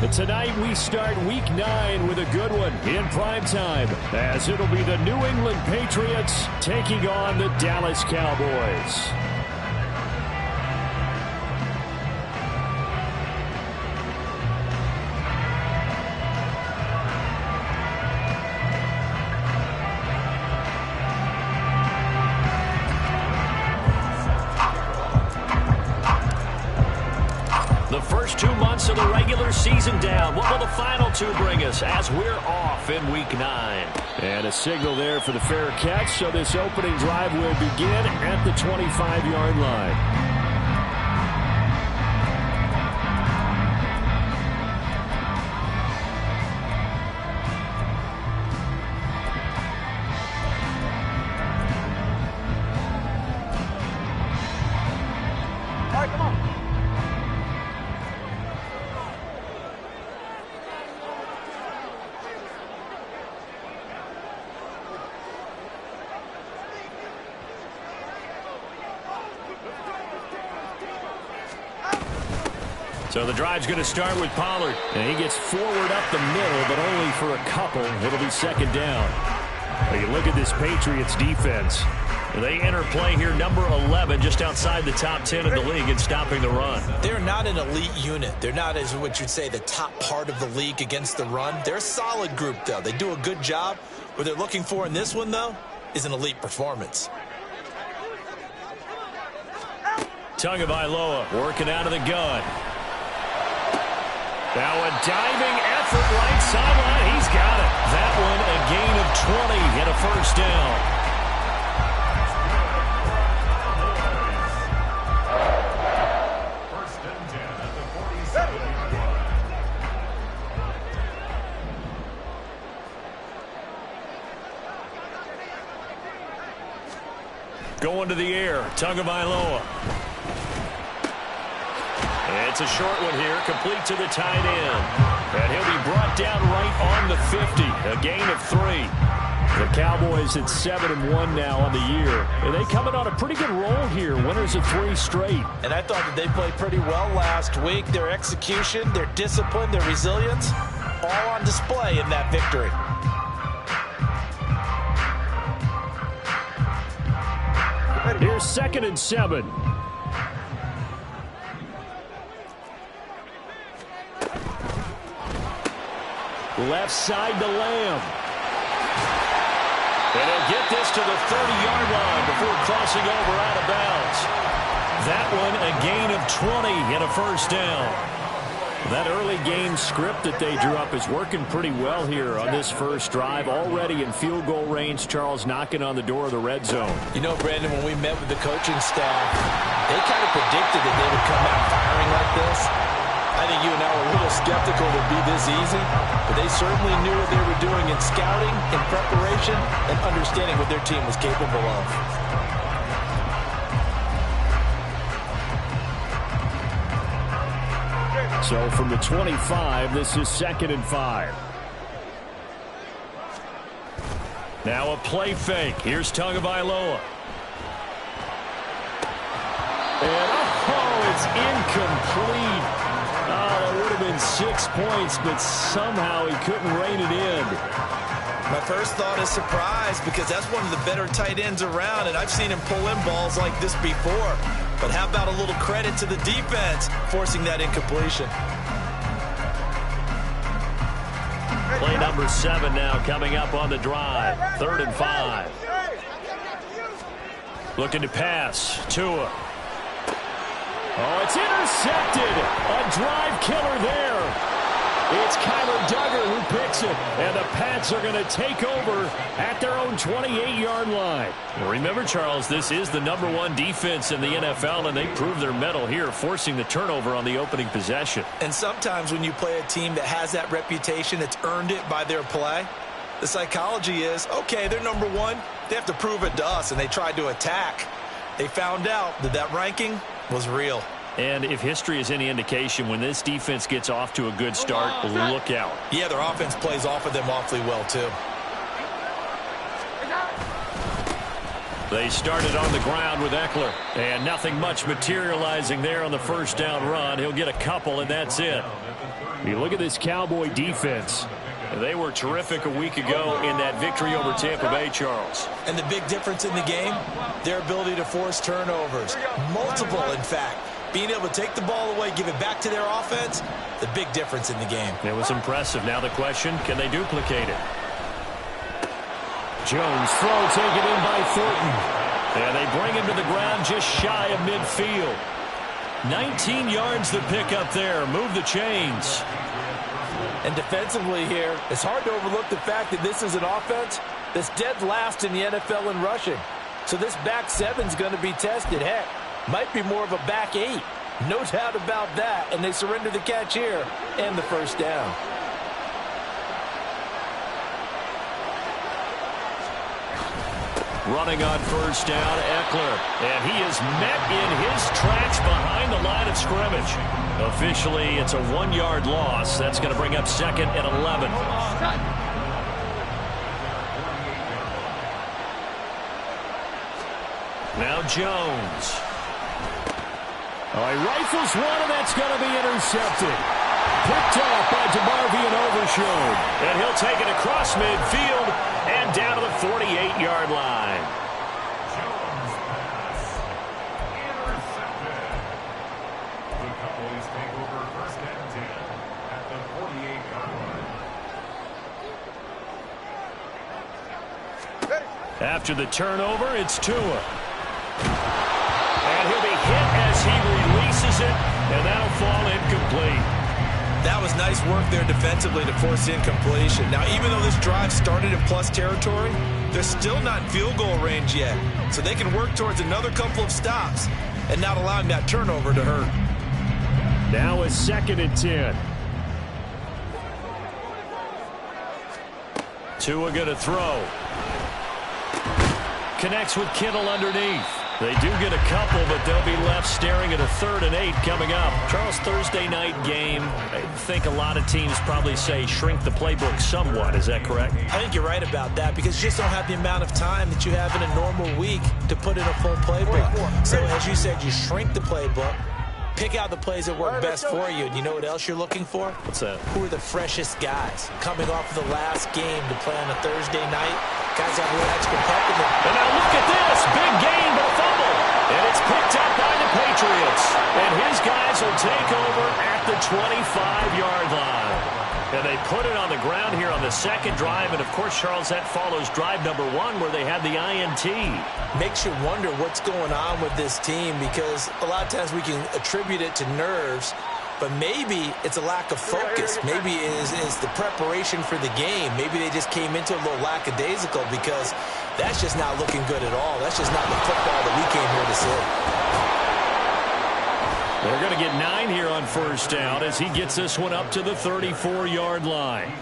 And tonight we start Week 9 with a good one in prime time, as it'll be the New England Patriots taking on the Dallas Cowboys. The first 2 months of the regular season down. What will the final 2 bring us as we're off in Week 9? And a signal there for the fair catch, so this opening drive will begin at the 25-yard line. All right, come on. So the drive's going to start with Pollard. And he gets forward up the middle, but only for a couple. It'll be second down. Well, you look at this Patriots defense. They enter play here number 11, just outside the top 10 in the league in stopping the run. They're not an elite unit. They're not, as what you'd say, the top part of the league against the run. They're a solid group, though. They do a good job. What they're looking for in this one, though, is an elite performance. Tagovailoa working out of the gun. Now a diving effort right sideline. He's got it. That one a gain of 20 and a first down. Going to the air, Tagovailoa. It's a short one here, complete to the tight end. And he'll be brought down right on the 50, a gain of 3. The Cowboys at 7-1 now on the year. And they coming on a pretty good roll here, winners of 3 straight. And I thought that they played pretty well last week. Their execution, their discipline, their resilience, all on display in that victory. Here's 2nd and 7. Left side to Lamb. And he'll get this to the 30-yard line before crossing over out of bounds. That one a gain of 20 and a first down. That early game script that they drew up is working pretty well here on this first drive. Already in field goal range, Charles knocking on the door of the red zone. You know, Brandon, when we met with the coaching staff, they kind of predicted that they would come out firing like this. I think you and I were a little skeptical it would be this easy, but they certainly knew what they were doing in scouting, in preparation, and understanding what their team was capable of. So from the 25, this is 2nd and 5. Now a play fake. Here's Tagovailoa. And it's incomplete. That would have been 6 points, but somehow he couldn't rein it in. My first thought is surprise, because that's one of the better tight ends around, and I've seen him pull in balls like this before. But how about a little credit to the defense forcing that incompletion? Play number 7 now coming up on the drive. 3rd and 5. Looking to pass. Tua. Oh, it's intercepted. A drive killer there. It's Kyler Duggar who picks it. And the Pats are going to take over at their own 28-yard line. Remember, Charles, this is the number 1 defense in the NFL, and they prove their mettle here, forcing the turnover on the opening possession. And sometimes when you play a team that has that reputation, it's earned it by their play. The psychology is, okay, they're number 1. They have to prove it to us, and they tried to attack. They found out that that ranking was real. And if history is any indication, when this defense gets off to a good start, look out. Yeah, their offense plays off of them awfully well, too. They started on the ground with Eckler, and nothing much materializing there on the first down run. He'll get a couple, and that's it. You look at this Cowboy defense. They were terrific a week ago in that victory over Tampa Bay, Charles. And the big difference in the game, their ability to force turnovers. Multiple, in fact. Being able to take the ball away, give it back to their offense, the big difference in the game. It was impressive. Now the question, can they duplicate it? Jones throw taken in by Thornton. And they bring him to the ground just shy of midfield. 19 yards to pick up there. Move the chains. And defensively here, it's hard to overlook the fact that this is an offense that's dead last in the NFL in rushing. So this back seven's going to be tested. Heck, might be more of a back eight. No doubt about that. And they surrender the catch here and the first down. Running on first down, Eckler. And he is met in his tracks behind the line of scrimmage. Officially, it's a 1-yard loss. That's going to bring up 2nd and 11. Now Jones. Oh, he rifles one, and that's going to be intercepted. Picked off by DeMarvion Overshown. And he'll take it across midfield and down to the 48-yard line. The Cowboys take over 1st and 10 at the 48-yard line. After the turnover, it's Tua. And he'll be hit as he releases it, and that'll fall incomplete. That was nice work there defensively to force incompletion. Now, even though this drive started in plus territory, they're still not in field goal range yet. So they can work towards another couple of stops and not allowing that turnover to hurt. Now a 2nd and 10. Tua going to throw. Connects with Kittle underneath. They do get a couple, but they'll be left staring at a 3rd and 8 coming up. Charles, Thursday night game, I think a lot of teams probably say shrink the playbook somewhat. Is that correct? I think you're right about that because you just don't have the amount of time that you have in a normal week to put in a full playbook. So as you said, you shrink the playbook, pick out the plays that work best for you. And you know what else you're looking for? What's that? Who are the freshest guys coming off of the last game to play on a Thursday night? Guys have a little extra pep in them. And now look at this. Big gain, but a fumble. And it's picked up by the Patriots. And his guys will take over at the 25-yard line. And they put it on the ground here on the 2nd drive. And, of course, Charles, that follows drive number 1 where they had the INT. Makes you wonder what's going on with this team because a lot of times we can attribute it to nerves, but maybe it's a lack of focus. Maybe it is the preparation for the game. Maybe they just came into a little lackadaisical because that's just not looking good at all. That's just not the football that we came here to see. They're going to get 9 here on first down as he gets this one up to the 34-yard line.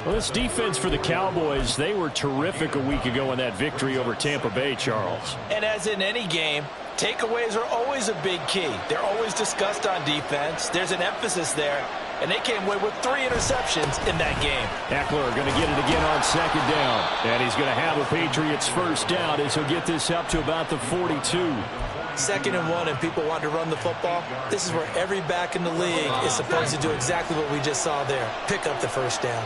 Well, this defense for the Cowboys, they were terrific a week ago in that victory over Tampa Bay, Charles. And as in any game, takeaways are always a big key. They're always discussed on defense. There's an emphasis there, and they came away with 3 interceptions in that game. Eckler going to get it again on 2nd down, and he's going to have a Patriots first down as he'll get this up to about the 42. 2nd and 1, and people want to run the football. This is where every back in the league is supposed to do exactly what we just saw there. Pick up the first down.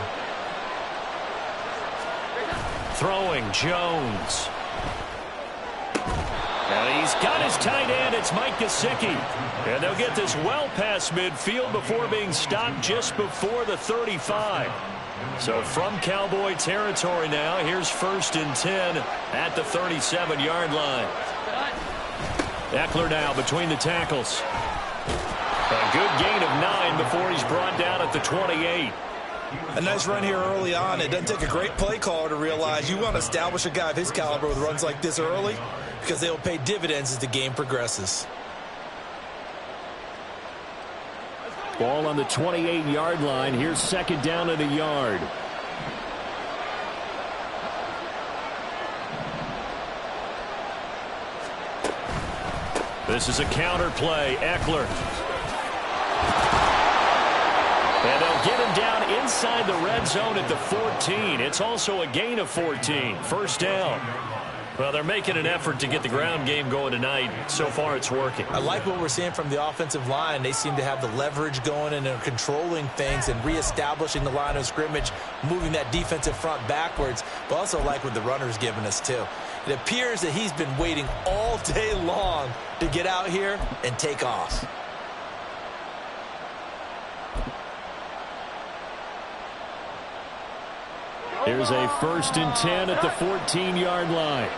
Throwing Jones. And he's got his tight end. It's Mike Gesicki. And they'll get this well past midfield before being stopped just before the 35. So from Cowboy territory now, here's 1st and 10 at the 37-yard line. Eckler now between the tackles. A good gain of 9 before he's brought down at the 28. A nice run here early on. It doesn't take a great play caller to realize you want to establish a guy of his caliber with runs like this early because they'll pay dividends as the game progresses. Ball on the 28-yard line. Here's 2nd down and a yard. This is a counter play. Eckler. And they'll get him down inside the red zone at the 14. It's also a gain of 14. First down. Well, they're making an effort to get the ground game going tonight. So far, it's working. I like what we're seeing from the offensive line. They seem to have the leverage going and they're controlling things and reestablishing the line of scrimmage, moving that defensive front backwards, but also like what the runner's giving us too. It appears that he's been waiting all day long to get out here and take off. Here's a 1st and 10 at the 14-yard line.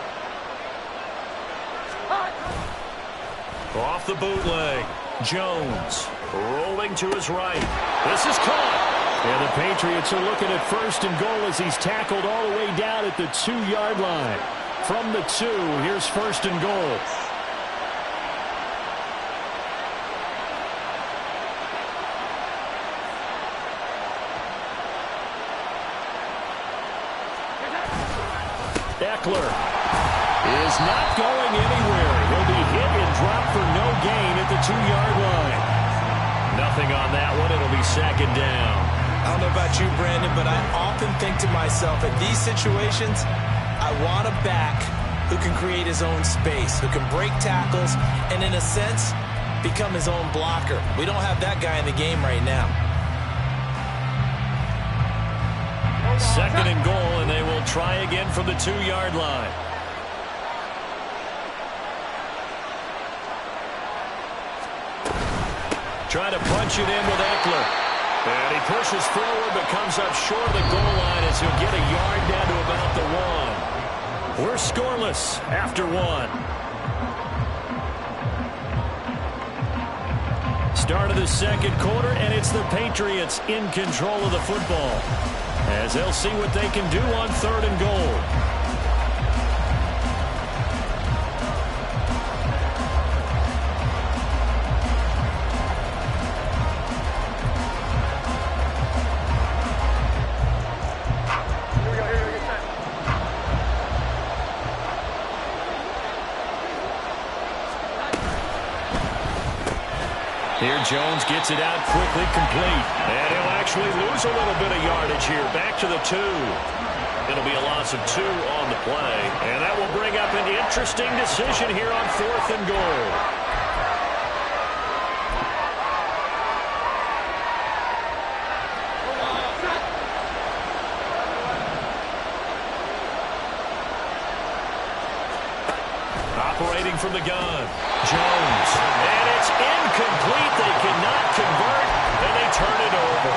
Off the bootleg. Jones rolling to his right. This is caught. And the Patriots are looking at 1st and goal as he's tackled all the way down at the 2-yard line. From the 2, here's 1st and goal. Eckler is not going anywhere. He'll be hit and dropped for no gain at the 2-yard line. Nothing on that one. It'll be 2nd down. I don't know about you, Brandon, but I often think to myself, in these situations, I want a back who can create his own space, who can break tackles, and in a sense, become his own blocker. We don't have that guy in the game right now. 2nd and goal, and they will try again from the 2-yard line. Trying to punch it in with Eckler. And he pushes forward but comes up short of the goal line as he'll get a yard down to about the 1. We're scoreless after 1. Start of the 2nd quarter, and it's the Patriots in control of the football, as they'll see what they can do on 3rd and goal. Here Jones gets it out quickly, complete. And he'll actually lose a little bit of yardage here. Back to the 2. It'll be a loss of 2 on the play. And that will bring up an interesting decision here on 4th and goal. Operating from the gun. Jones. And it's incomplete. They cannot convert, and they turn it over.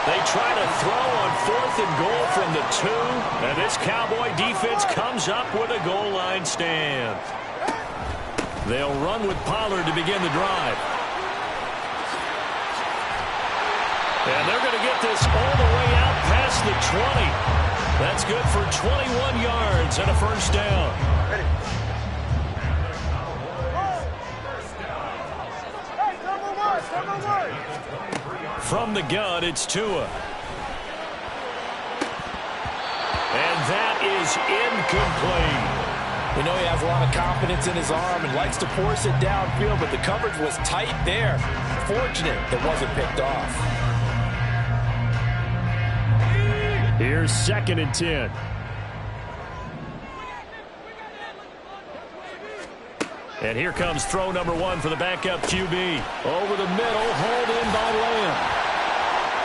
They try to throw on 4th and goal from the 2, and this Cowboy defense comes up with a goal line stand. They'll run with Pollard to begin the drive. And they're going to get this all the way out past the 20. That's good for 21 yards and a 1st down. Ready. From the gun, it's Tua. And that is incomplete. We know he has a lot of confidence in his arm and likes to force it downfield, but the coverage was tight there. Fortunate that wasn't picked off. Here's 2nd and 10. And here comes throw number 1 for the backup QB. Over the middle, hauled in by Lamb.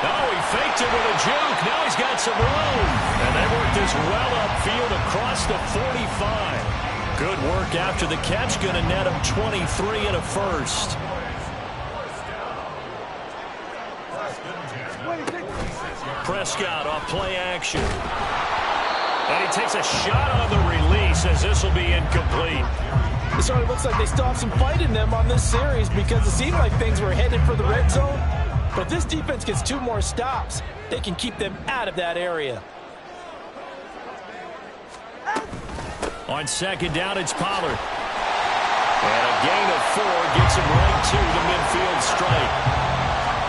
Oh, he faked it with a juke. Now he's got some room. And they work this well upfield across the 45. Good work after the catch. Going to net him 23 and a 1st. Prescott off play action. And he takes a shot on the release as this will be incomplete. It certainly looks like they still have some fight in them on this series because it seemed like things were headed for the red zone. But if this defense gets 2 more stops, they can keep them out of that area. On 2nd down, it's Pollard. And a gain of 4 gets him right to the midfield strike.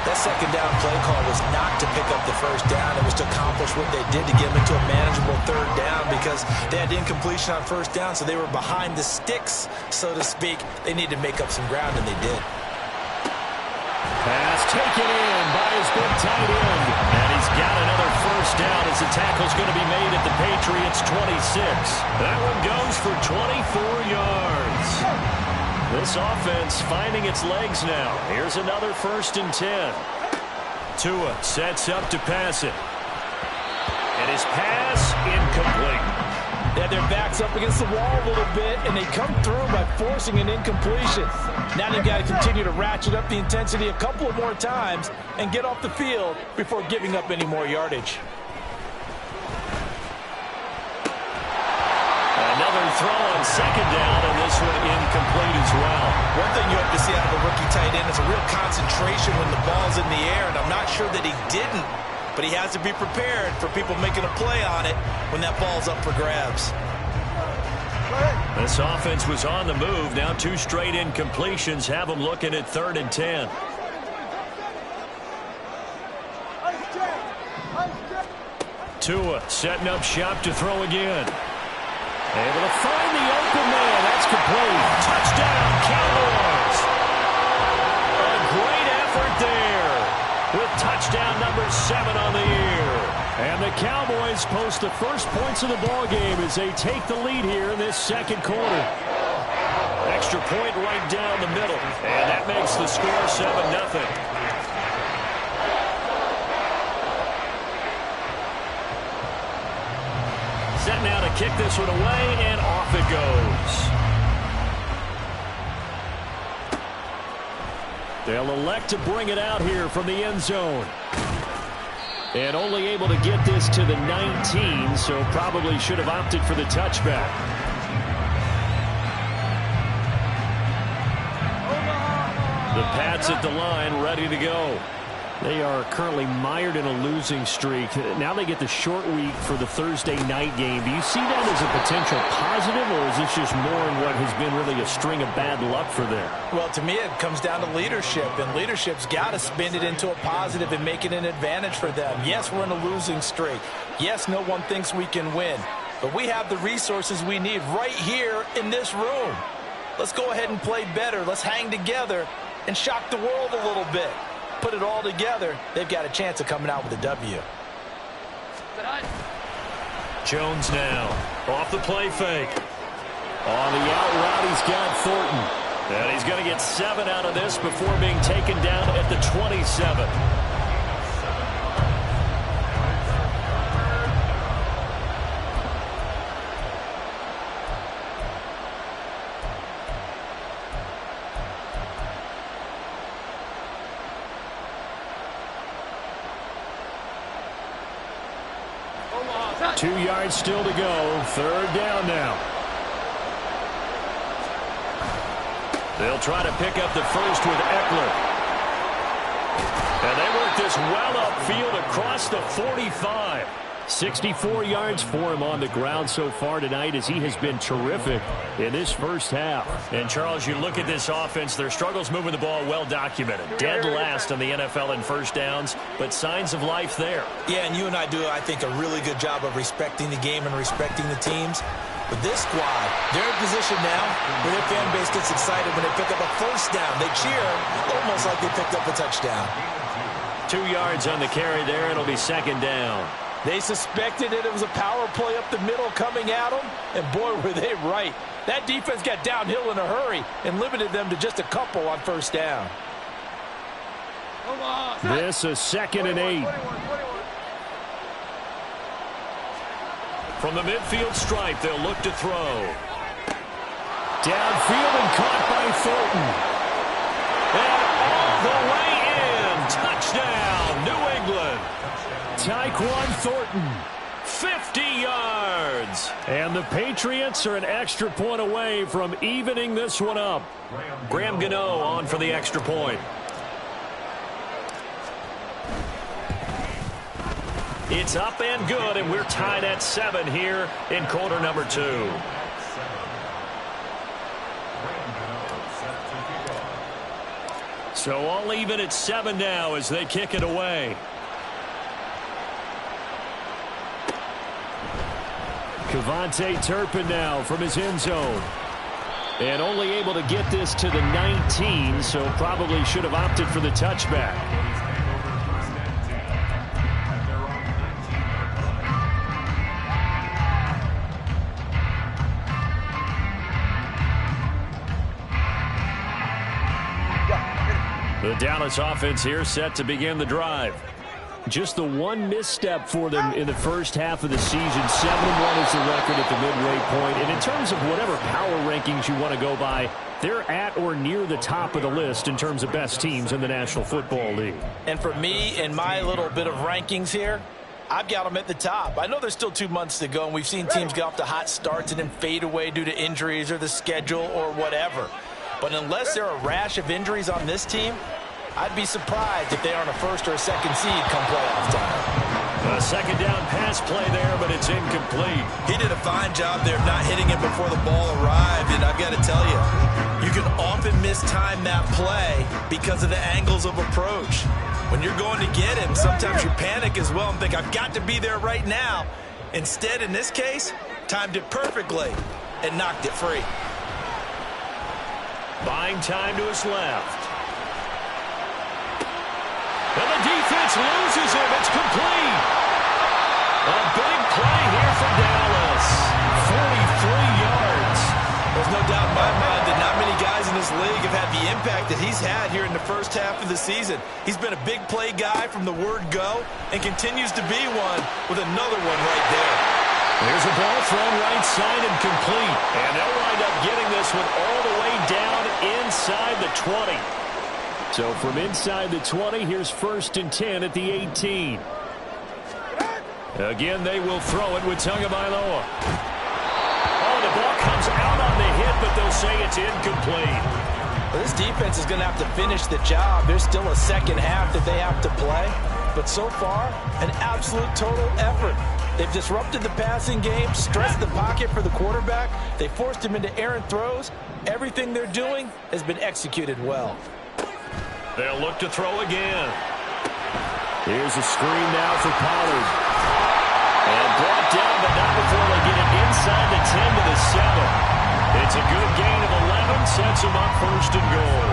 That 2nd down play call was not to pick up the 1st down. It was to accomplish what they did to get them into a manageable 3rd down because they had incompletion on 1st down, so they were behind the sticks, so to speak. They needed to make up some ground, and they did. Pass taken in by his big tight end. And he's got another 1st down as as the tackle's going to be made at the Patriots' 26. That one goes for 24 yards. This offense finding its legs now. Here's another 1st and 10. Tua sets up to pass it. And his pass incomplete. Yeah, their back's up against the wall a little bit, and they come through by forcing an incompletion. Now they've got to continue to ratchet up the intensity a couple of more times and get off the field before giving up any more yardage. Another throw on 2nd down, and this one incomplete as well. One thing you have to see out of a rookie tight end is a real concentration when the ball's in the air, and I'm not sure that he didn't. But he has to be prepared for people making a play on it when that ball's up for grabs. This offense was on the move. Now 2 straight incompletions have them looking at 3rd and 10. Tua setting up shop to throw again. Able to find the open man. That's complete. Touchdown, Cowboys. A great effort there, with touchdown number 7 on the year. And the Cowboys post the first points of the ball game as they take the lead here in this 2nd quarter. Extra point right down the middle, and that makes the score 7-0. Set now to kick this one away, and off it goes. They'll elect to bring it out here from the end zone. And only able to get this to the 19, so probably should have opted for the touchback. The Pats at the line, ready to go. They are currently mired in a losing streak. Now they get the short week for the Thursday night game. Do you see that as a potential positive, or is this just more in what has been really a string of bad luck for them? Well, to me, it comes down to leadership, and leadership's got to spin it into a positive and make it an advantage for them. Yes, we're in a losing streak. Yes, no one thinks we can win, but we have the resources we need right here in this room. Let's go ahead and play better. Let's hang together and shock the world a little bit. Put it all together, they've got a chance of coming out with a W. Jones now off the play fake. On the out route, he's got Thornton. And he's going to get 7 out of this before being taken down at the 27. Two yards still to go. 3rd down now. They'll try to pick up the first with Eckler. And they work this well upfield across the 45. 64 yards for him on the ground so far tonight, as he has been terrific in this first half. And, Charles, you look at this offense, their struggles moving the ball well documented. Dead last in the NFL in first downs, but signs of life there. Yeah, and you and I do, I think, a really good job of respecting the game and respecting the teams. But this squad, they're in position now where their fan base gets excited when they pick up a first down. They cheer almost like they picked up a touchdown. 2 yards on the carry there. It'll be 2nd down. They suspected it was a power play up the middle coming at them, and boy, were they right. That defense got downhill in a hurry and limited them to just a couple on first down. This is 2nd and 8. From the midfield stripe, they'll look to throw. Downfield and caught by Thornton. And all the way in. Touchdown, New England. Tyquan Thornton, 50 yards. And the Patriots are an extra point away from evening this one up. Graham Gano on for the extra point. It's up and good, and we're tied at 7 here in quarter number 2. So all even at 7 now as they kick it away. Kevontae Turpin now from his end zone. And only able to get this to the 19, so probably should have opted for the touchback. The Dallas offense here set to begin the drive. Just the one misstep for them in the first half of the season. 7-1 is the record at the midway point. And in terms of whatever power rankings you want to go by, they're at or near the top of the list in terms of best teams in the National Football League. And for me, in my little bit of rankings here, I've got them at the top. I know there's still 2 months to go, and we've seen teams get off to hot starts and then fade away due to injuries or the schedule or whatever. But unless there are a rash of injuries on this team, I'd be surprised if they aren't a first or a second seed come playoff time. A second down pass play there, but it's incomplete. He did a fine job there of not hitting it before the ball arrived, and I've got to tell you, you can often mistime that play because of the angles of approach. When you're going to get him, sometimes you panic as well and think, I've got to be there right now. Instead, in this case, timed it perfectly and knocked it free. Buying time to his left. And the defense loses him. It's complete. A big play here for Dallas. 43 yards. There's no doubt in my mind that not many guys in this league have had the impact that he's had here in the first half of the season. He's been a big play guy from the word go and continues to be one with another one right there. There's a ball thrown right side and complete. And they'll wind up getting this one all the way down inside the 20. So from inside the 20, here's 1st and 10 at the 18. Again, they will throw it with Tagovailoa. Oh, the ball comes out on the hit, but they'll say it's incomplete. Well, this defense is going to have to finish the job. There's still a second half that they have to play. But so far, an absolute total effort. They've disrupted the passing game, stressed the pocket for the quarterback. They forced him into errant throws. Everything they're doing has been executed well. They'll look to throw again. Here's a screen now for Pollard. And brought down, but not before they get it inside the 10 to the 7. It's a good gain of 11, sets them up 1st and goal.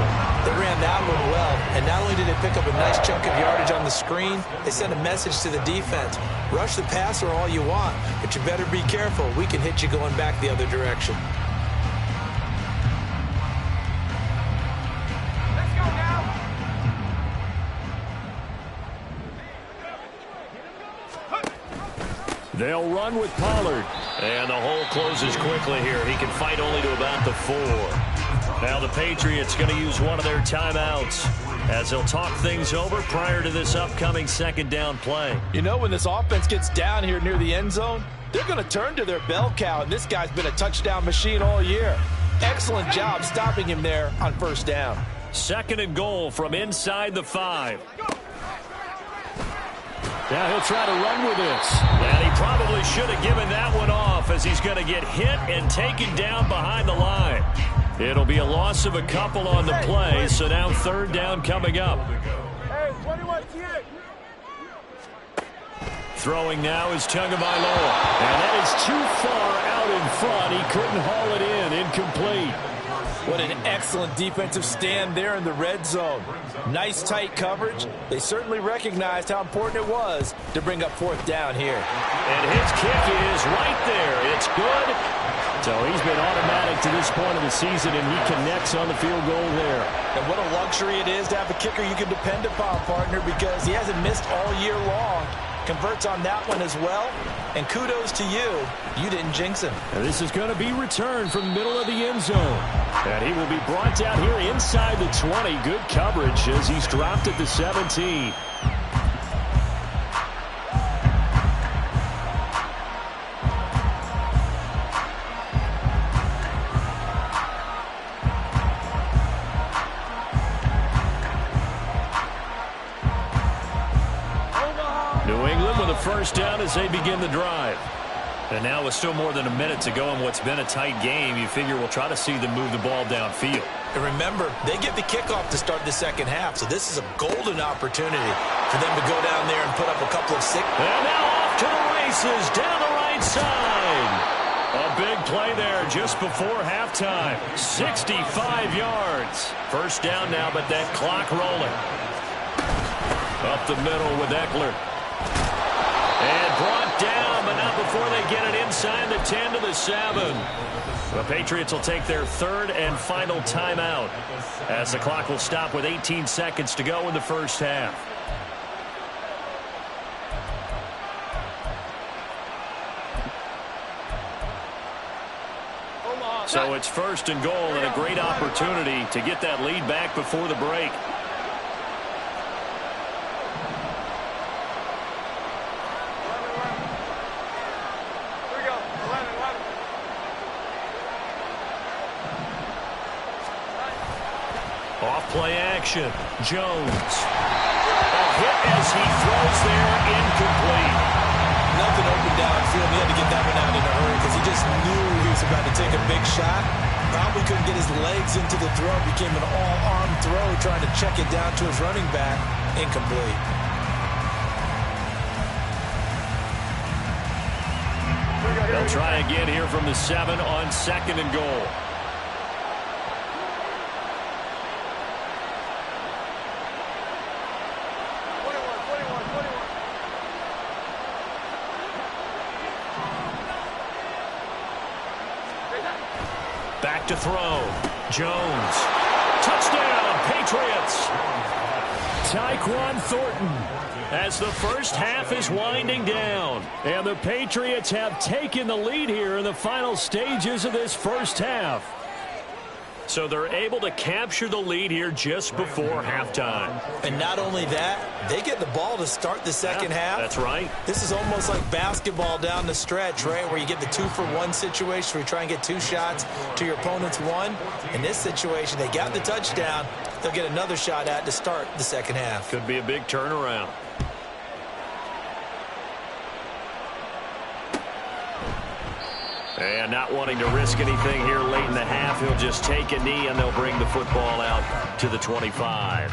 They ran that one well, and not only did they pick up a nice chunk of yardage on the screen, they sent a message to the defense. Rush the passer all you want, but you better be careful. We can hit you going back the other direction. They'll run with Pollard. And the hole closes quickly here. He can fight only to about the 4. Now the Patriots going to use one of their timeouts as they'll talk things over prior to this upcoming second down play. You know, when this offense gets down here near the end zone, they're going to turn to their bell cow, and this guy's been a touchdown machine all year. Excellent job stopping him there on 1st down. 2nd and goal from inside the 5. Now he'll try to run with this. And he probably should have given that one off as he's going to get hit and taken down behind the line. It'll be a loss of a couple on the play, so now 3rd down coming up. Throwing now is Tagovailoa. And that is too far out in front. He couldn't haul it in. Incomplete. What an excellent defensive stand there in the red zone. Nice tight coverage. They certainly recognized how important it was to bring up 4th down here. And his kick is right there. It's good. So he's been automatic to this point of the season, and he connects on the field goal there. And what a luxury it is to have a kicker you can depend upon, partner, because he hasn't missed all year long. Converts on that one as well. And kudos to you. You didn't jinx him. And this is going to be returned from the middle of the end zone. And he will be brought down here inside the 20. Good coverage as he's dropped at the 17. New England with a 1st down as they begin the drive. And now with still more than a minute to go in what's been a tight game, you figure we'll try to see them move the ball downfield. And remember, they get the kickoff to start the second half, so this is a golden opportunity for them to go down there and put up a couple of six. And now off to the races down the right side. A big play there just before halftime. 65 yards. 1st down now, but that clock rolling. Up the middle with Eckler. And brought down, but not before they get it inside assign the 10 to the 7. The Patriots will take their third and final timeout as the clock will stop with 18 seconds to go in the first half. So it's first and goal and a great opportunity to get that lead back before the break. Off-play action. Jones. A hit as he throws there, incomplete. Nothing open downfield. He had to get that one out in a hurry because he just knew he was about to take a big shot. Probably couldn't get his legs into the throw. Became an all-arm throw, trying to check it down to his running back. Incomplete. They'll try again here from the 7 on second and goal. Back to throw. Jones. Touchdown, Patriots. Tyquan Thornton as the first half is winding down. And the Patriots have taken the lead here in the final stages of this first half. So they're able to capture the lead here just before halftime. And not only that, they get the ball to start the second half. That's right. This is almost like basketball down the stretch, right, where you get the 2-for-1 situation where you try and get 2 shots to your opponent's 1. In this situation, they got the touchdown. They'll get another shot at to start the second half. Could be a big turnaround. And not wanting to risk anything here late in the half, he'll just take a knee and they'll bring the football out to the 25.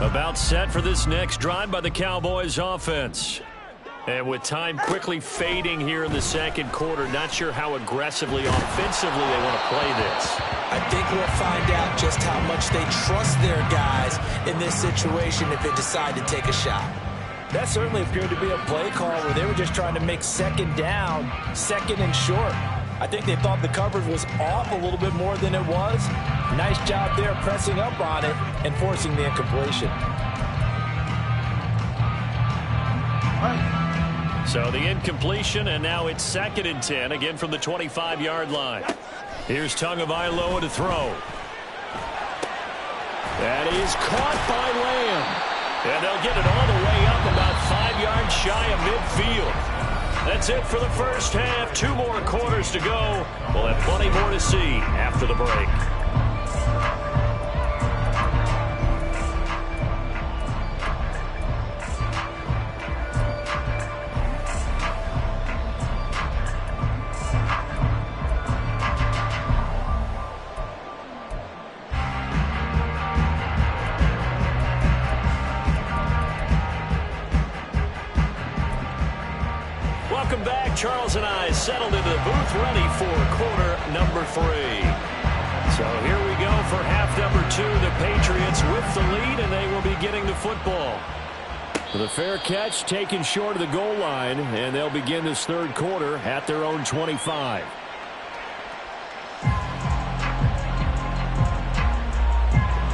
About set for this next drive by the Cowboys offense. And with time quickly fading here in the second quarter, not sure how aggressively, offensively they want to play this. I think we'll find out just how much they trust their guys in this situation if they decide to take a shot. That certainly appeared to be a play call where they were just trying to make second down, second and short. I think they thought the coverage was off a little bit more than it was. Nice job there pressing up on it and forcing the incompletion. So the incompletion, and now it's 2nd and 10, again from the 25-yard line. Here's Tagovailoa to throw. That is caught by Lamb. And they'll get it all the way up about 5 yards shy of midfield. That's it for the first half. 2 more quarters to go. We'll have plenty more to see after the break. Welcome back. Charles and I settled into the booth ready for quarter number 3. So here we go for half number 2. The Patriots with the lead, and they will be getting the football. The fair catch taken short of the goal line, and they'll begin this third quarter at their own 25.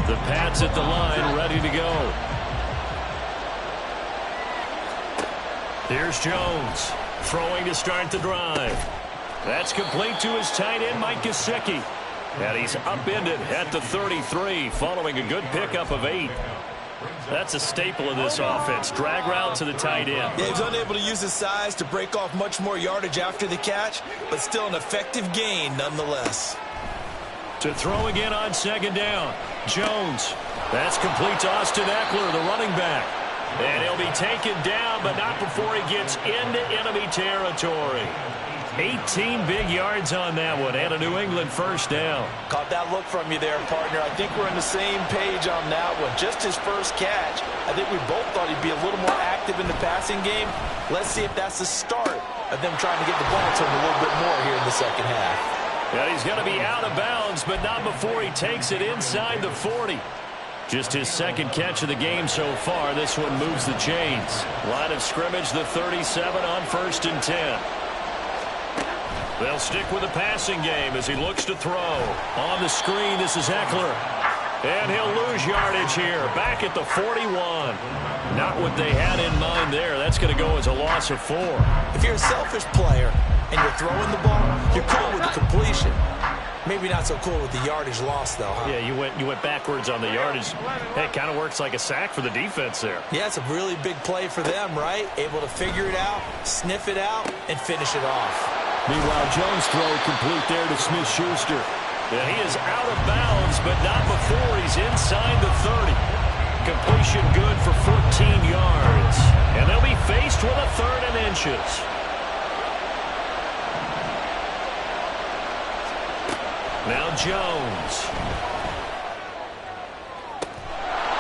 The Pats at the line, ready to go. Here's Jones. Throwing to start the drive. That's complete to his tight end, Mike Gesicki. And he's upended at the 33 following a good pickup of 8. That's a staple of this offense. Drag route to the tight end. Yeah, he's unable to use his size to break off much more yardage after the catch, but still an effective gain nonetheless. To throw again on 2nd down. Jones. That's complete to Austin Eckler, the running back. And he'll be taken down, but not before he gets into enemy territory. 18 big yards on that one, and a New England first down. Caught that look from you there, partner. I think we're on the same page on that one. Just his first catch. I think we both thought he'd be a little more active in the passing game. Let's see if that's the start of them trying to get the ball to him a little bit more here in the second half. And he's going to be out of bounds, but not before he takes it inside the 40. Just his second catch of the game so far. This one moves the chains. Line of scrimmage, the 37 on 1st and 10. They'll stick with the passing game as he looks to throw. On the screen, this is Eckler. And he'll lose yardage here. Back at the 41. Not what they had in mind there. That's going to go as a loss of 4. If you're a selfish player and you're throwing the ball, you're cool with the completion. Maybe not so cool with the yardage loss, though, huh? Yeah, you went backwards on the yardage. Hey, it kind of works like a sack for the defense there. Yeah, it's a really big play for them, right? Able to figure it out, sniff it out, and finish it off. Meanwhile, Jones' throw complete there to Smith-Schuster. Yeah, he is out of bounds, but not before he's inside the 30. Completion good for 14 yards. And they'll be faced with a 3rd and inches. Now Jones.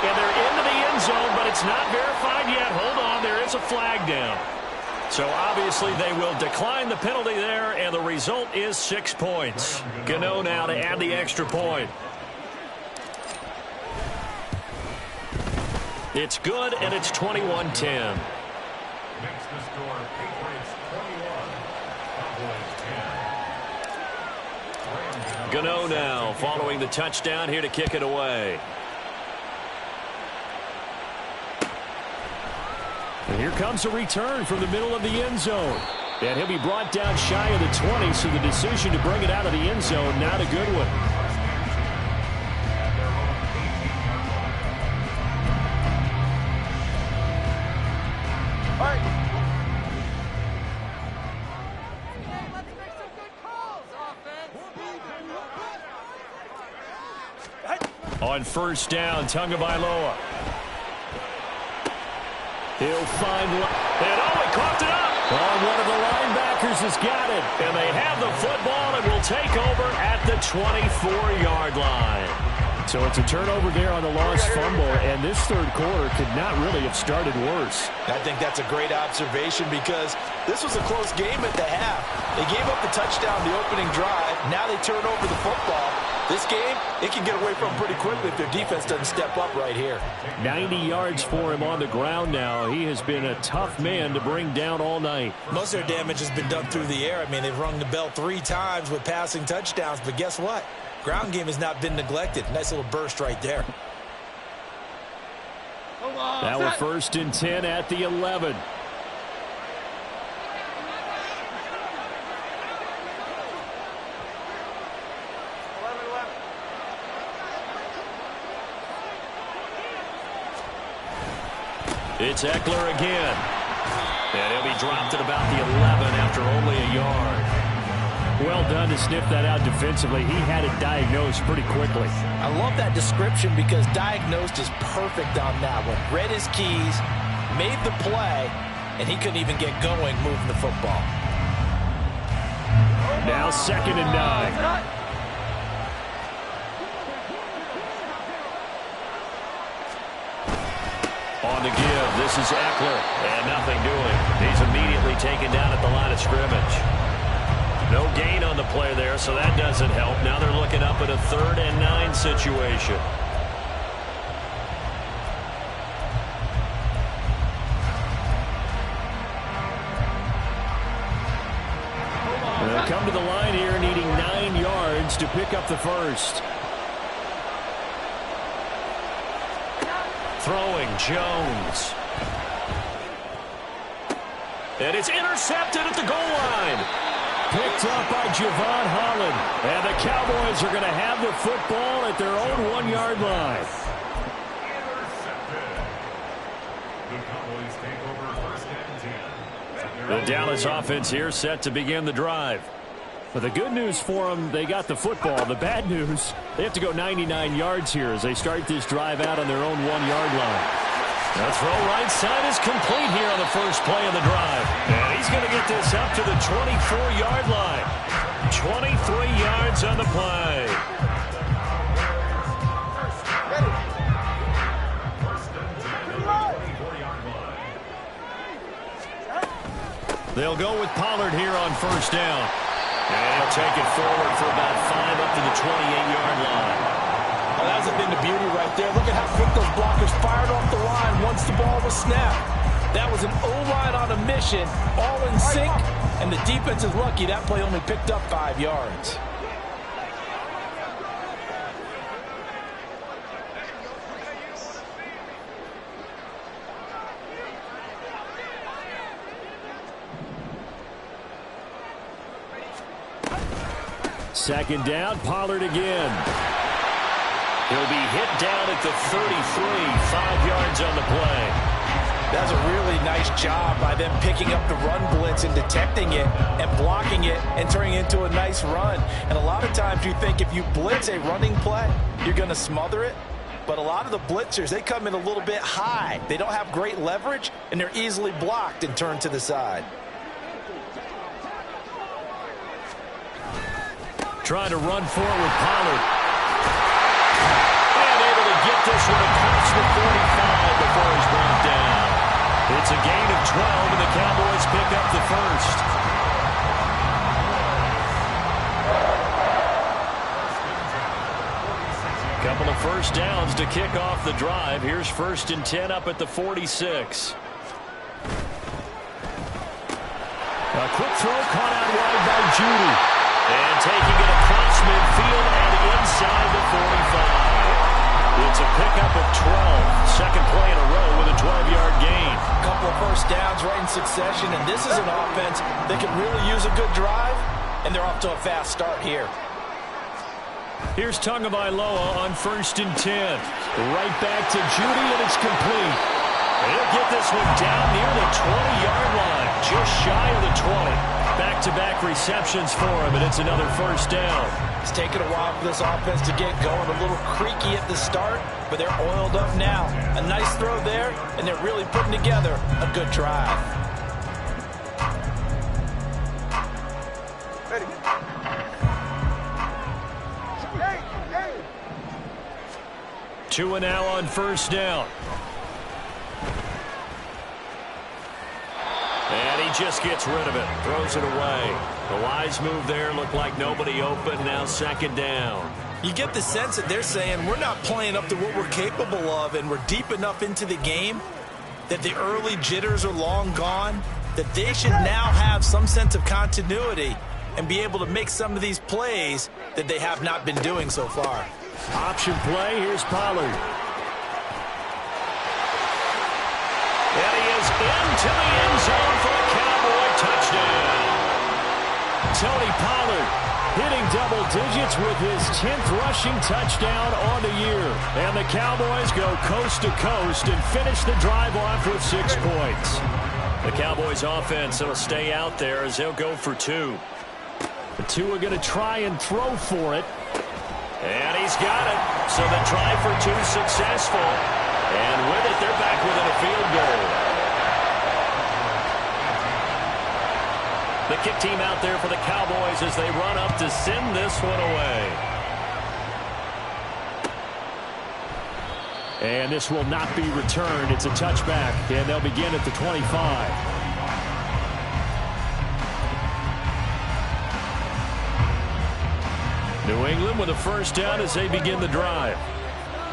And they're into the end zone, but it's not verified yet. Hold on, there is a flag down. So obviously they will decline the penalty there, and the result is 6 points. Gano now to add the extra point. It's good, and it's 21-10. Next to score, Patriots 21, Cowboys 10. Gano now following the touchdown here to kick it away. And here comes a return from the middle of the end zone. And he'll be brought down shy of the 20, so the decision to bring it out of the end zone, not a good one. On 1st down, Tagovailoa. He'll find... And he caught it up! One of the linebackers has got it. And they have the football and will take over at the 24-yard line. So it's a turnover there on the lost fumble, and this 3rd quarter could not really have started worse. I think that's a great observation because this was a close game at the half. They gave up the touchdown the opening drive. Now they turn over the football. This game, it can get away from pretty quickly if their defense doesn't step up right here. 90 yards for him on the ground now. He has been a tough man to bring down all night. Most of their damage has been done through the air. I mean, they've rung the bell 3 times with passing touchdowns, but guess what? Ground game has not been neglected. Nice little burst right there. Now we're 1st and 10 at the 11. It's Eckler again. And he'll be dropped at about the 11 after only a yard. Well done to sniff that out defensively. He had it diagnosed pretty quickly. I love that description because diagnosed is perfect on that one. Read his keys, made the play, and he couldn't even get going moving the football. Now 2nd and 9. On the give, this is Eckler, and nothing doing. He's immediately taken down at the line of scrimmage. No gain on the play there, so that doesn't help. Now they're looking up at a 3rd and 9 situation. They'll come to the line here needing 9 yards to pick up the first. Throwing, Jones. And it's intercepted at the goal line. Picked up by Javon Holland. And the Cowboys are going to have the football at their own 1-yard line. The Dallas offense here set to begin the drive. But the good news for them, they got the football. The bad news, they have to go 99 yards here as they start this drive out on their own 1-yard line. The throw right side is complete here on the first play of the drive. And he's going to get this up to the 24-yard line. 23 yards on the play. They'll go with Pollard here on 1st down. And he'll take it forward for about 5 up to the 28-yard line. Well, that's been the beauty right there. Look at how quick those blockers fired off the line once the ball was snapped. That was an O-line on a mission, all in sync, and the defense is lucky that play only picked up 5 yards. Second down, Pollard again. He'll be hit down at the 33, 5 yards on the play. That's a really nice job by them picking up the run blitz and detecting it and blocking it and turning it into a nice run. And a lot of times you think if you blitz a running play, you're going to smother it. But a lot of the blitzers, they come in a little bit high. They don't have great leverage, and they're easily blocked and turned to the side. Trying to run forward, Pollard. And able to get this one across the 45 before he's brought down. It's a gain of 12, and the Cowboys pick up the first. Couple of first downs to kick off the drive. Here's 1st and 10 up at the 46. A quick throw caught out wide by Judy. And taking it across midfield and inside the 45. It's a pickup of 12. Second play in a row with a 12-yard gain. A couple of first downs right in succession, and this is an offense that can really use a good drive, and they're off to a fast start here. Here's Tagovailoa on 1st and 10. Right back to Judy, and it's complete. He'll get this one down near the 20-yard line, just shy of the 20. Back-to-back receptions for him, and it's another first down. It's taken a while for this offense to get going. A little creaky at the start, but they're oiled up now. A nice throw there, and they're really putting together a good drive. Ready. 2 and now on 1st down. And he just gets rid of it, throws it away. The wise move there, looked like nobody open, now 2nd down. You get the sense that they're saying we're not playing up to what we're capable of, and we're deep enough into the game that the early jitters are long gone, that they should now have some sense of continuity and be able to make some of these plays that they have not been doing so far. Option play, here's Pollard. And he is into the end zone for a Cowboy touchdown. Tony Pollard hitting double digits with his 10th rushing touchdown on the year. And the Cowboys go coast to coast and finish the drive off with 6 points. The Cowboys offense will stay out there as they'll go for 2. The 2 are going to try and throw for it. And he's got it. So the try for 2 successful. And with it, they're back within a field goal. The kick team out there for the Cowboys as they run up to send this one away. And this will not be returned. It's a touchback, and they'll begin at the 25. New England with a first down as they begin the drive.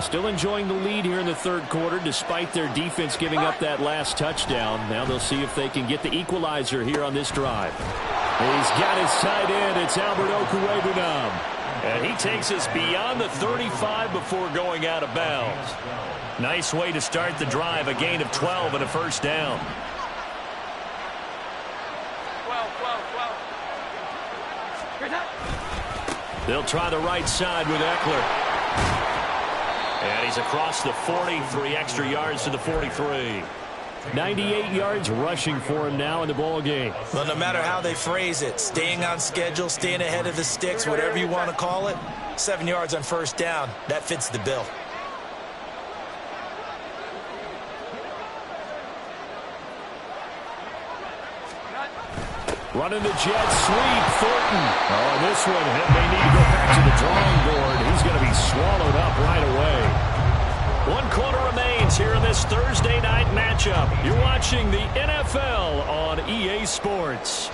Still enjoying the lead here in the 3rd quarter despite their defense giving up that last touchdown. Now they'll see if they can get the equalizer here on this drive. He's got his tight end. It's Albert Okwuegbunam. And he takes us beyond the 35 before going out of bounds. Nice way to start the drive. A gain of 12 and a first down. 12. They'll try the right side with Eckler. And he's across the 40, 3 extra yards to the 43. 98 yards rushing for him now in the ball game. Well, no matter how they phrase it, staying on schedule, staying ahead of the sticks, whatever you want to call it, 7 yards on first down, that fits the bill. Running the jet sweep, Thornton. Oh, and this one may need to go back to the drawing board. He's going to be swallowed up right away. 1 quarter remains here in this Thursday night matchup. You're watching the NFL on EA Sports.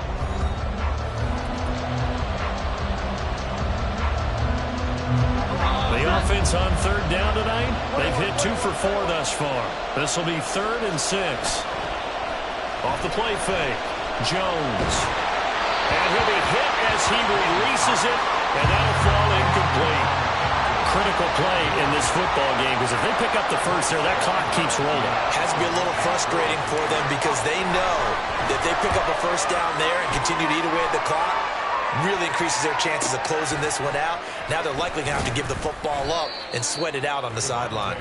offense on third down tonight? They've hit 2 for 4 thus far. This will be 3rd and 6. Off the play fake, Jones. And he'll be hit as he releases it, and that'll fall incomplete. Critical play in this football game, because if they pick up the first there, that clock keeps rolling. Has to be a little frustrating for them because they know that if they pick up a first down there and continue to eat away at the clock, really increases their chances of closing this one out. Now they're likely going to have to give the football up and sweat it out on the sideline.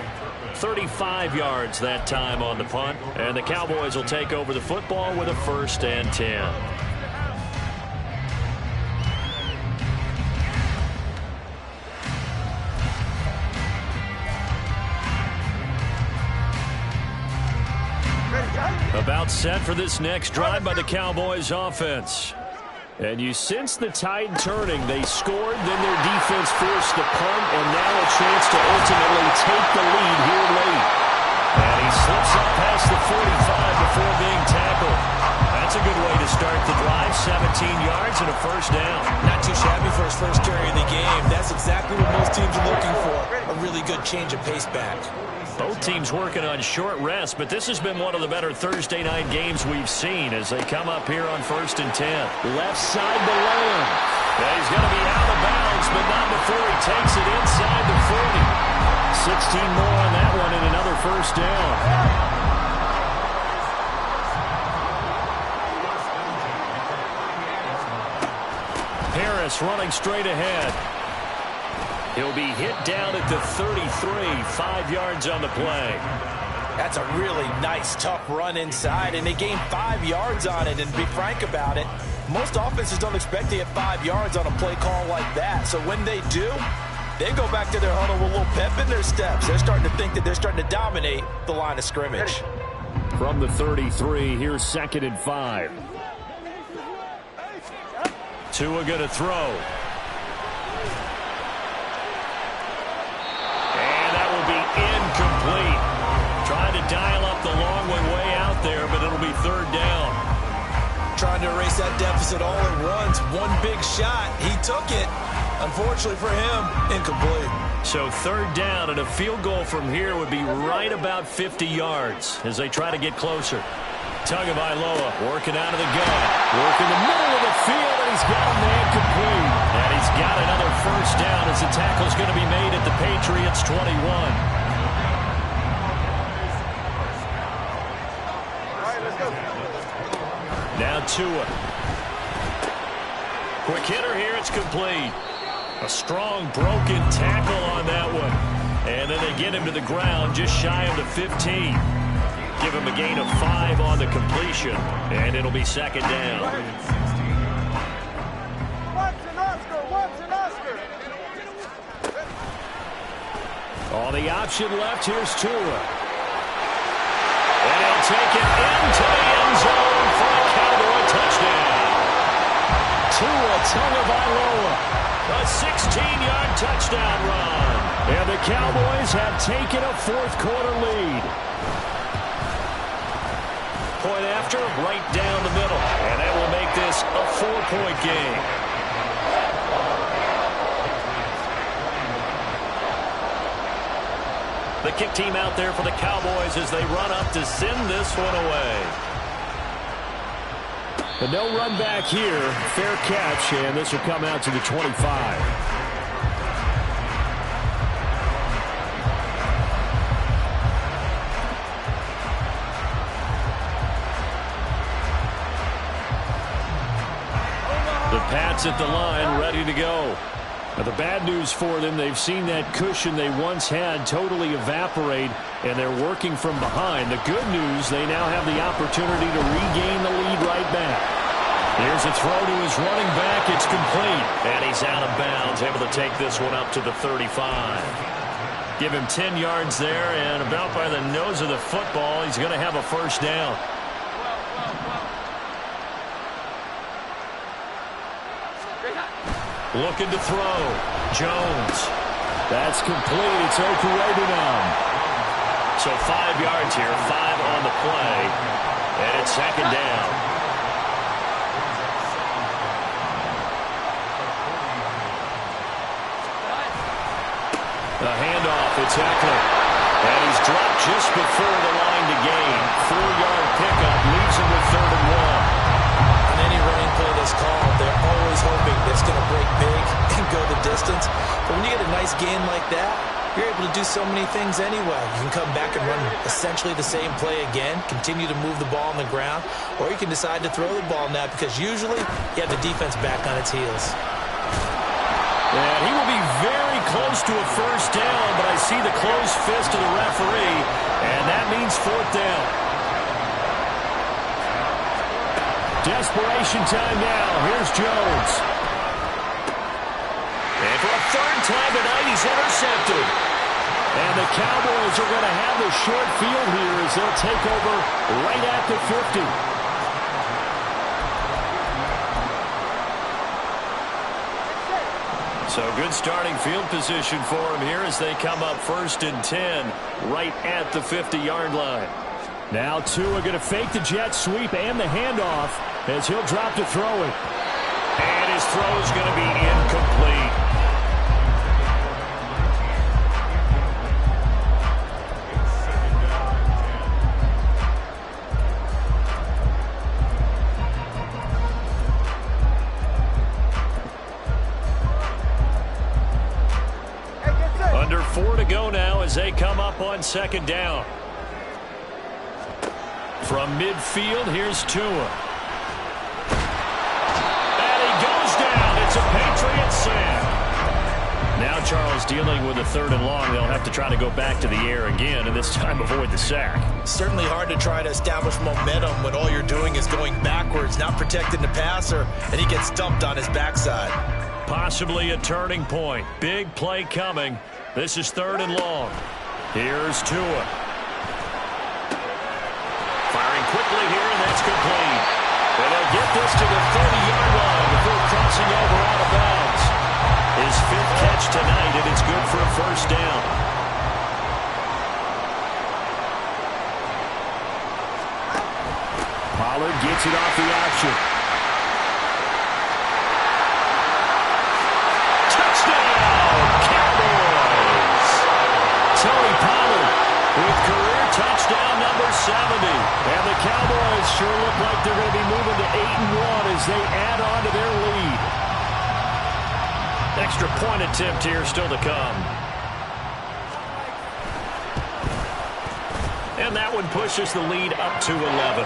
35 yards that time on the punt, and the Cowboys will take over the football with a 1st and 10. About set for this next drive by the Cowboys offense. And you sense the tide turning. They scored, then their defense forced the punt, and now a chance to ultimately take the lead here late. And he slips up past the 45 before being tackled. That's a good way to start the drive. 17 yards and a 1st down. Not too shabby for his first carry of the game. That's exactly what most teams are looking for. A really good change of pace back. Both teams working on short rest, but this has been one of the better Thursday night games we've seen as they come up here on 1st and 10. Left side to Lamb. Yeah, he's going to be out of bounds, but not before he takes it inside the 40. 16 more on that one and another 1st down. Harris running straight ahead. He'll be hit down at the 33, 5 yards on the play. That's a really nice, tough run inside, and they gained 5 yards on it. And to be frank about it, most offenses don't expect to get 5 yards on a play call like that. So when they do, they go back to their huddle with a little pep in their steps. They're starting to think that they're starting to dominate the line of scrimmage. From the 33, here's 2nd and 5. Tua going to throw. Incomplete. Trying to dial up the long way out there, but it'll be 3rd down. Trying to erase that deficit all at once. One big shot. He took it. Unfortunately for him, incomplete. So 3rd down, and a field goal from here would be right about 50 yards as they try to get closer. Tagovailoa working out of the gun. Working the middle of the field, and he's got a man complete. And he's got another 1st down as the tackle's going to be made at the Patriots' 21. Now Tua. Quick hitter here, it's complete. A strong broken tackle on that one. And then they get him to the ground just shy of the 15. Give him a gain of 5 on the completion. And it'll be 2nd down. Watson Oscar. On the option left, here's Tua. And he'll take it into the end zone for a Cowboy touchdown. Tua Tagovailoa, a 16-yard touchdown run. And the Cowboys have taken a 4th quarter lead. Point after, right down the middle. And that will make this a 4-point game. The kick team out there for the Cowboys as they run up to send this one away. But no run back here. Fair catch, and this will come out to the 25. The Pats at the line, ready to go. Now, the bad news for them, they've seen that cushion they once had totally evaporate, and they're working from behind. The good news, they now have the opportunity to regain the lead right back. Here's a throw to his running back. It's complete, and he's out of bounds, able to take this one up to the 35. Give him 10 yards there, and about by the nose of the football, he's going to have a 1st down. Looking to throw. Jones. That's complete. It's Okurebunom. So 5 yards here, 5 on the play. And it's 2nd down. The handoff, it's Eckler. And he's dropped just before the line to gain. 4-yard pickup leaves him with 3rd and 1. On any running play that's called, they're always hoping that it's going to break big and go the distance. But when you get a nice gain like that, you're able to do so many things anyway. You can come back and run essentially the same play again, continue to move the ball on the ground, or you can decide to throw the ball now because usually you have the defense back on its heels. And he will be very close to a first down, but I see the closed fist of the referee, and that means 4th down. Desperation time now. Here's Jones. And for a 3rd time tonight, he's intercepted. And the Cowboys are going to have the short field here as they'll take over right at the 50. So good starting field position for him here as they come up 1st and 10 right at the 50-yard line. Now Tua going to fake the jet sweep and the handoff as he'll drop to throw it. And his throw is going to be incomplete. Under 4 to go now as they come up on 2nd down. From midfield, here's Tua. And he goes down. It's a Patriot sack. Now Charles dealing with a 3rd and long. They'll have to try to go back to the air again and this time avoid the sack. Certainly hard to try to establish momentum when all you're doing is going backwards, not protecting the passer, and he gets dumped on his backside. Possibly a turning point. Big play coming. This is 3rd and long. Here's Tua. Firing quickly here, and that's complete. And they'll get this to the 30-yard line before crossing over out of bounds. His 5th catch tonight, and it's good for a 1st down. Pollard gets it off the option. Tony Pollard with career touchdown number 70. And the Cowboys sure look like they're going to be moving to 8-1 as they add on to their lead. Extra point attempt here still to come. And that one pushes the lead up to 11.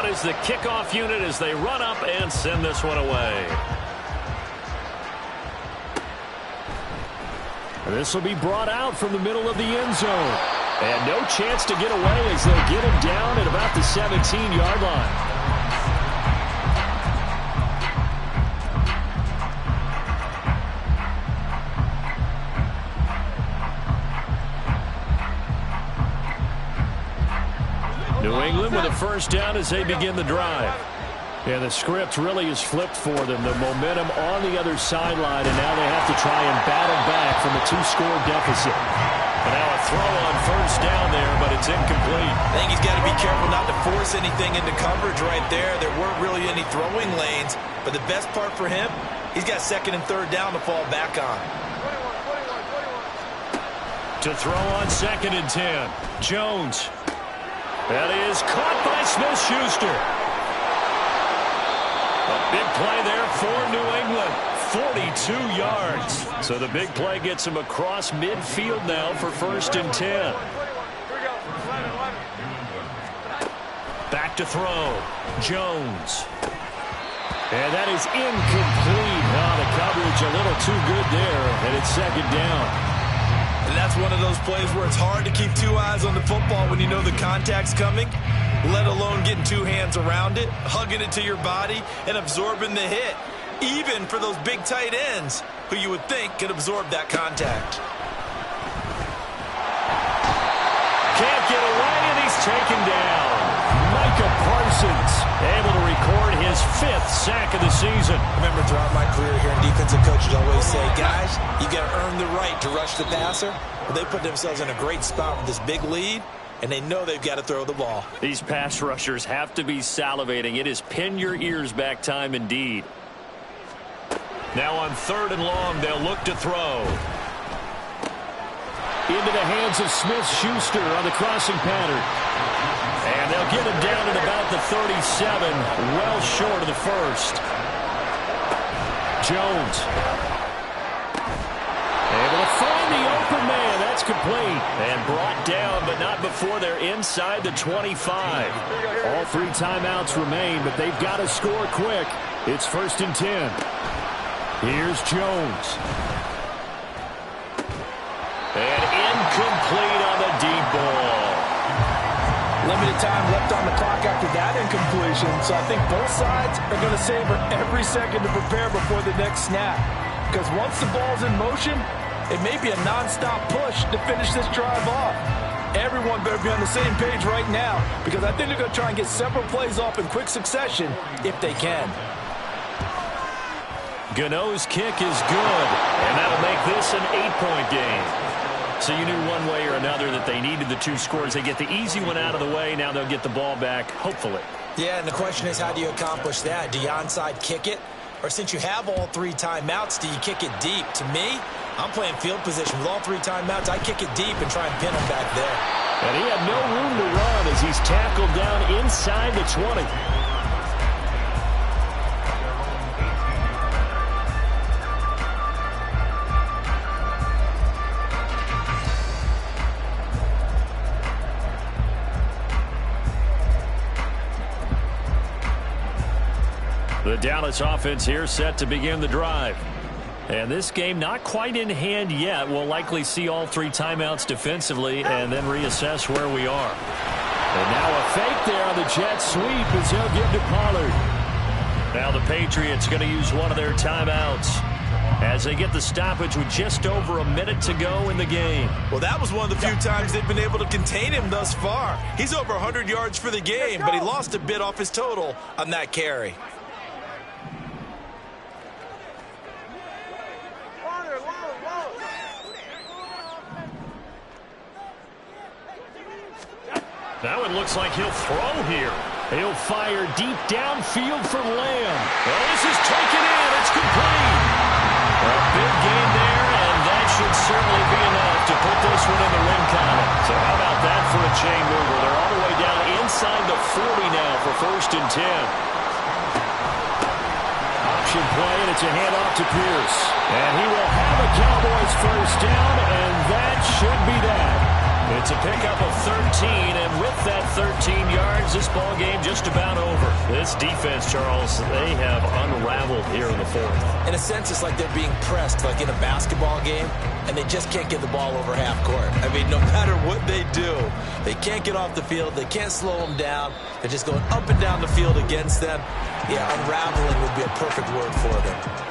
Is the kickoff unit as they run up and send this one away. This will be brought out from the middle of the end zone. And no chance to get away as they'll get him down at about the 17-yard line. New England with a 1st down as they begin the drive. And the script really is flipped for them. The momentum on the other sideline, and now they have to try and battle back from a 2-score deficit. But now a throw on 1st down there, but it's incomplete. I think he's got to be careful not to force anything into coverage right there. There weren't really any throwing lanes. But the best part for him, he's got 2nd and 3rd down to fall back on. To throw on 2nd and 10. Jones. That is caught by Smith-Schuster. A big play there for New England. 42 yards. So the big play gets him across midfield now for 1st and 10. Back to throw. Jones. And that is incomplete. Oh, the coverage a little too good there, and it's 2nd down. And that's one of those plays where it's hard to keep 2 eyes on the football when you know the contact's coming, let alone getting 2 hands around it, hugging it to your body, and absorbing the hit, even for those big tight ends who you would think could absorb that contact. Can't get away, and he's taken down. Micah Parsons able to record his 5th sack of the season. Remember, throughout my career here, defensive coaches always say, guys, you got to earn the right to rush the passer. Well, they put themselves in a great spot with this big lead, and they know they've got to throw the ball. These pass rushers have to be salivating. It is pin your ears back time indeed. Now on 3rd and long, they'll look to throw. Into the hands of Smith-Schuster on the crossing pattern. And they'll get him down at about the 37, well short of the first. Jones. Able to find the open man. That's complete. And brought down, but not before they're inside the 25. All 3 timeouts remain, but they've got to score quick. It's 1st and 10. Here's Jones. And incomplete on the deep ball. Limited time left on the clock after that incompletion, so I think both sides are going to savor every second to prepare before the next snap. Because once the ball's in motion, it may be a non-stop push to finish this drive off. Everyone better be on the same page right now, because I think they're going to try and get several plays off in quick succession if they can. Gano's kick is good, and that'll make this an 8-point game. So you knew one way or another that they needed the 2 scores. They get the easy one out of the way. Now they'll get the ball back, hopefully. Yeah, and the question is, how do you accomplish that? Do you onside kick it? Or since you have all 3 timeouts, do you kick it deep? To me, I'm playing field position. With all 3 timeouts, I kick it deep and try and pin him back there. And he had no room to run as he's tackled down inside the 20. The Dallas offense here set to begin the drive. And this game not quite in hand yet. We'll likely see all 3 timeouts defensively and then reassess where we are. And now a fake there on the jet sweep as he'll give to Pollard. Now the Patriots going to use one of their timeouts as they get the stoppage with just over a minute to go in the game. Well, that was one of the few times they've been able to contain him thus far. He's over 100 yards for the game, but he lost a bit off his total on that carry. Now it looks like he'll throw here. He'll fire deep downfield for Lamb. Well, this is taken in. It's complete. A big gain there, and that should certainly be enough to put this one in the win column. So how about that for a chain mover? They're all the way down inside the 40 now for 1st and 10. Option play, and it's a handoff to Pierce. And he will have a Cowboys 1st down, and that should be that. It's a pickup of 13, and with that 13 yards, this ball game just about over. This defense, Charles, they have unraveled here in the 4th. In a sense, it's like they're being pressed, like in a basketball game, and they just can't get the ball over half court. I mean, no matter what they do, they can't get off the field. They can't slow them down. They're just going up and down the field against them. Yeah, unraveling would be a perfect word for them.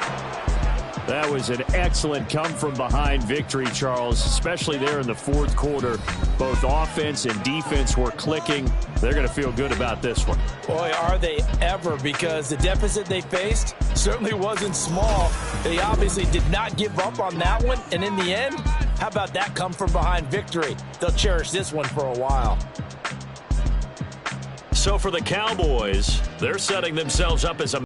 That was an excellent come-from-behind victory, Charles, especially there in the 4th quarter. Both offense and defense were clicking. They're going to feel good about this one. Boy, are they ever, because the deficit they faced certainly wasn't small. They obviously did not give up on that one, and in the end, how about that come-from-behind victory? They'll cherish this one for a while. So for the Cowboys, they're setting themselves up as a